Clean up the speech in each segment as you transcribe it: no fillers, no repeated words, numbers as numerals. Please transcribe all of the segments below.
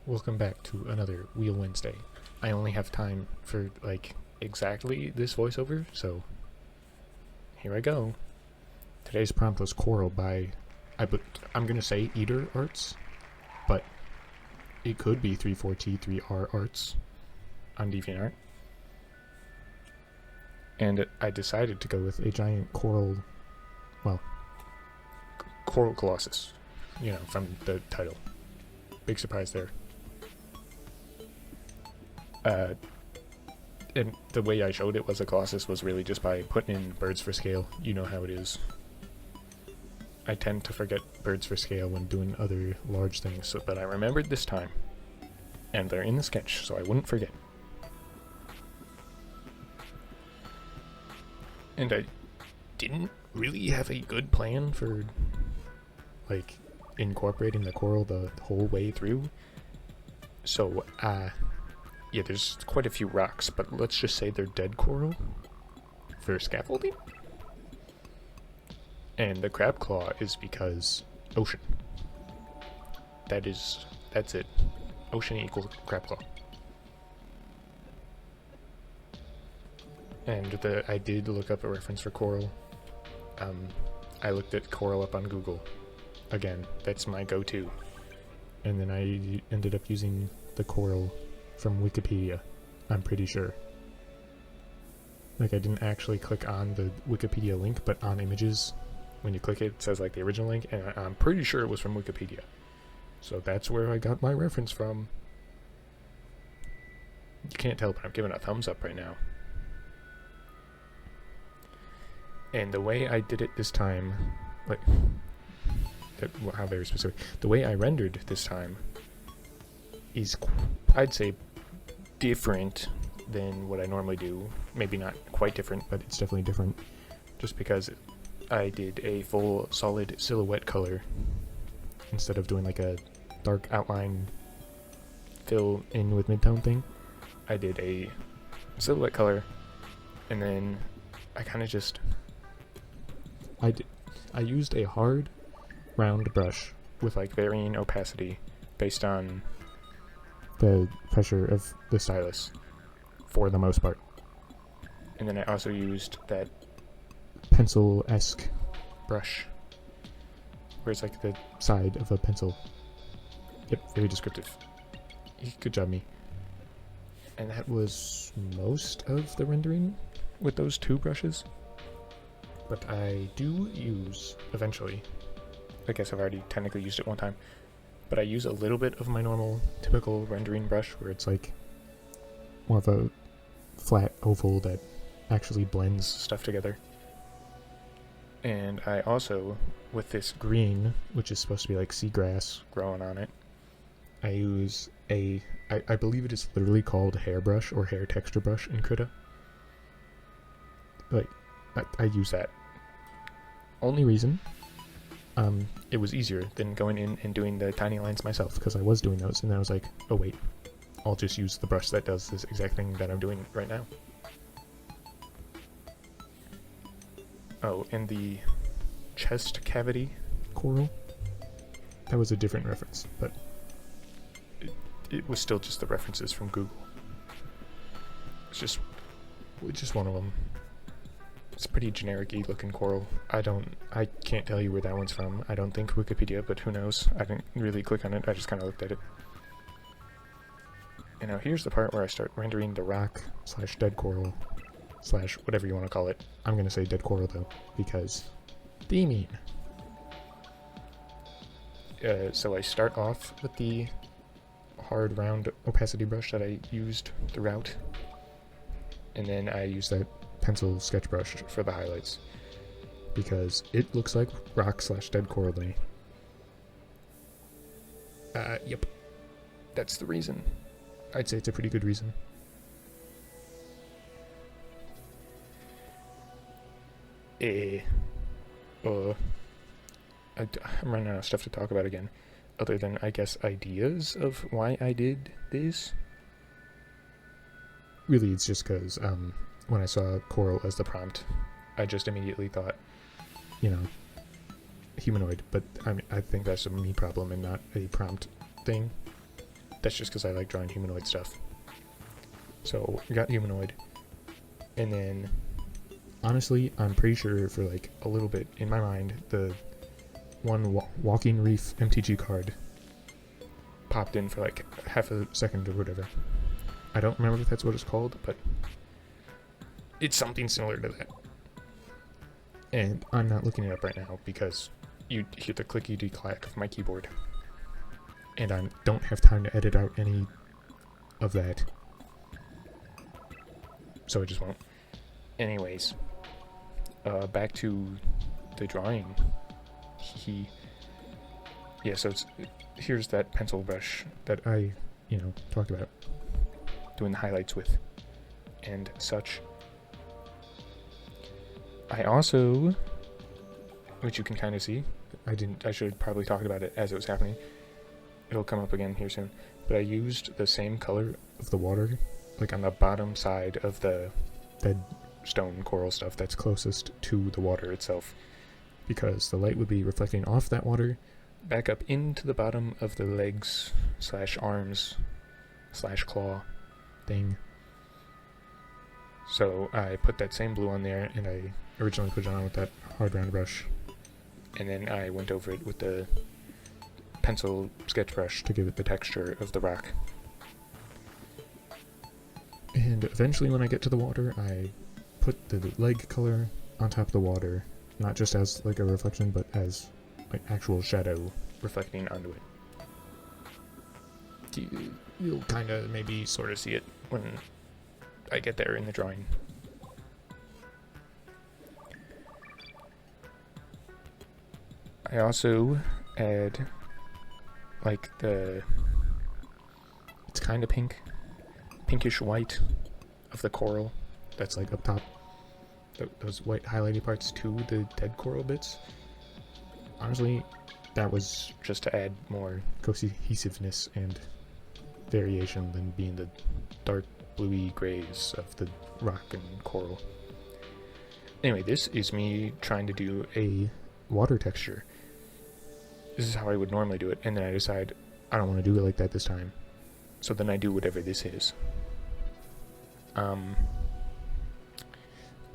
Welcome back to another Wheel Wednesday. I only have time for, exactly this voiceover, so here I go. Today's prompt was Coral by, I'm gonna say Eater Arts, but it could be 34T3R Arts on DeviantArt. And I decided to go with a giant coral, Coral Colossus, from the title. Big surprise there. And the way I showed it was a Colossus was really just by putting in birds for scale. You know how it is. I tend to forget birds for scale when doing other large things, but I remembered this time. And they're in the sketch, so I wouldn't forget. And I didn't really have a good plan for, incorporating the coral the whole way through. So, yeah, there's quite a few rocks, but let's just say they're dead coral for scaffolding. And the crab claw is because ocean. That's it. Ocean equals crab claw. And I did look up a reference for coral. I looked at coral up on Google. Again, that's my go-to. And then I ended up using the coral from Wikipedia, I'm pretty sure. I didn't actually click on the Wikipedia link, but on images, when you click it, it says the original link, and I'm pretty sure it was from Wikipedia. So that's where I got my reference from. You can't tell, but I'm giving a thumbs up right now. And the way I did it this time, how very specific. The way I rendered this time is, I'd say, different than what I normally do. Maybe not quite different, but it's definitely different. Just because I did a full solid silhouette color instead of doing a dark outline fill in with midtone thing. I did a silhouette color, and then I kind of just I used a hard round brush with varying opacity based on the pressure of the stylus for the most part. And then I also used that pencil-esque brush where it's the side of a pencil. Yep, very descriptive. Good job, me. And that was most of the rendering with those two brushes. But I do use, eventually, I guess I've already technically used it one time, but I use a little bit of my normal typical rendering brush where it's more of a flat oval that actually blends stuff together. And I also, with this green, which is supposed to be seagrass growing on it, I use I believe it is literally called hairbrush or hair texture brush in Krita. I use that. Only reason, it was easier than going in and doing the tiny lines myself, because I was doing those, and then I was like, oh wait, I'll just use the brush that does this exact thing that I'm doing right now. Oh, and the chest cavity coral, that was a different reference, but it was still just the references from Google. It's just one of them. It's a pretty generic-y looking coral. I can't tell you where that one's from. I don't think Wikipedia, but who knows? I didn't really click on it, I just kind of looked at it. And now here's the part where I start rendering the rock / dead coral / whatever you want to call it. I'm gonna say dead coral though, because theming. So I start off with the hard round opacity brush that I used throughout. And then I use that pencil sketch brush for the highlights, because it looks like rock / dead coral to me. Yep. That's the reason. I'd say it's a pretty good reason. I'm running out of stuff to talk about again, other than, I guess, ideas of why I did this. Really, it's just because, when I saw coral as the prompt, I just immediately thought, humanoid, but I think that's a me problem and not a prompt thing. that's just because I like drawing humanoid stuff. So we got humanoid, and then honestly, I'm pretty sure for like a little bit in my mind, the one Walking Reef MTG card popped in for like half a second or whatever. I don't remember if that's what it's called, but it's something similar to that. And I'm not looking it up right now because you hear the clickety-clack of my keyboard. And I don't have time to edit out any of that. So I just won't. Anyways, back to the drawing. Yeah, so here's that pencil brush that I, talked about doing the highlights with and such. I also, which you can kind of see, I should have probably talked about it as it was happening. It'll come up again here soon. But I used the same color of the water, like on the bottom side of the dead stone coral stuff that's closest to the water itself, because the light would be reflecting off that water back up into the bottom of the legs / arms / claw thing. So I put that same blue on there, and I originally put it on with that hard round brush, and then I went over it with the pencil sketch brush to give it the texture of the rock. And eventually when I get to the water, I put the leg color on top of the water, not just as like a reflection, but as like actual shadow reflecting onto it. You'll kind of maybe sort of see it when I get there in the drawing. I also add like it's kind of pinkish white of the coral that's like up top, those white highlighted parts to the dead coral bits. Honestly, that was just to add more cohesiveness and variation than being the dark bluey grays of the rock and coral. Anyway, this is me trying to do a water texture. This is how I would normally do it, and then I decide I don't want to do it like that this time. So then I do whatever this is.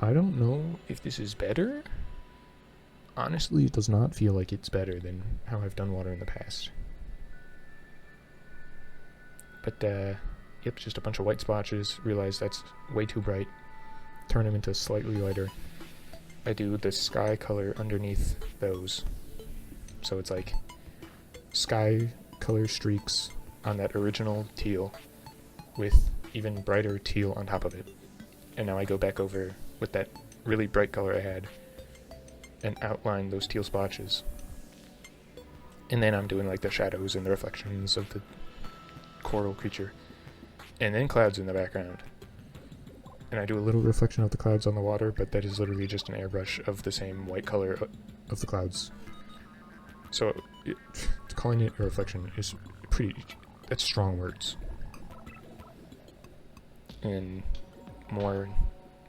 I don't know if this is better. Honestly, it does not feel like it's better than how I've done water in the past. But, yep, just a bunch of white splotches. Realize that's way too bright. Turn them into slightly lighter. I do the sky color underneath those. So it's like sky color streaks on that original teal with even brighter teal on top of it. And now I go back over with that really bright color I had and outline those teal splotches. And then I'm doing like the shadows and the reflections of the coral creature. And then clouds in the background. And I do a little reflection of the clouds on the water, but that is literally just an airbrush of the same white color of the clouds. So calling it a reflection is that's strong words. And more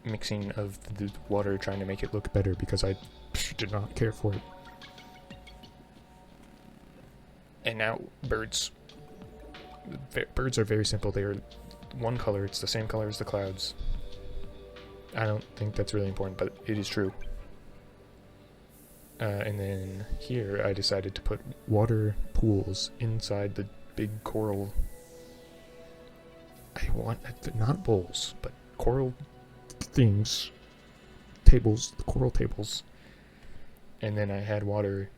mixing of the water trying to make it look better because I did not care for it. And now birds. Birds are very simple. They are one color. It's the same color as the clouds. I don't think that's really important, but it is true. And then here I decided to put water pools inside the big coral. I want not bowls, but coral things, tables, the coral tables. And then I had water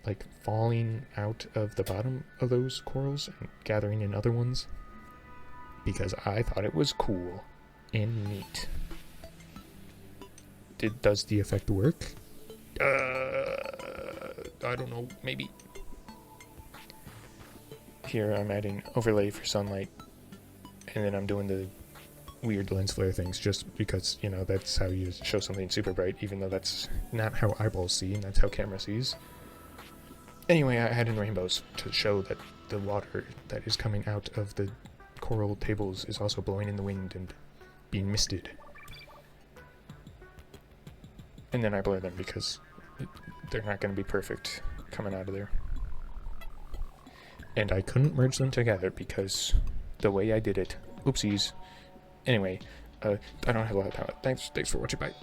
like falling out of the bottom of those corals and gathering in other ones because I thought it was cool and neat. Does the effect work? I don't know, maybe. Here I'm adding overlay for sunlight, and then I'm doing the weird lens flare things just because, that's how you show something super bright, even though that's not how eyeballs see, and that's how camera sees. Anyway, I had in rainbows to show that the water that is coming out of the coral tables is also blowing in the wind and being misted. And then I blur them because they're not going to be perfect coming out of there. and I couldn't merge them together because the way I did it. Oopsies. Anyway, I don't have a lot of palette. Thanks for watching. Bye.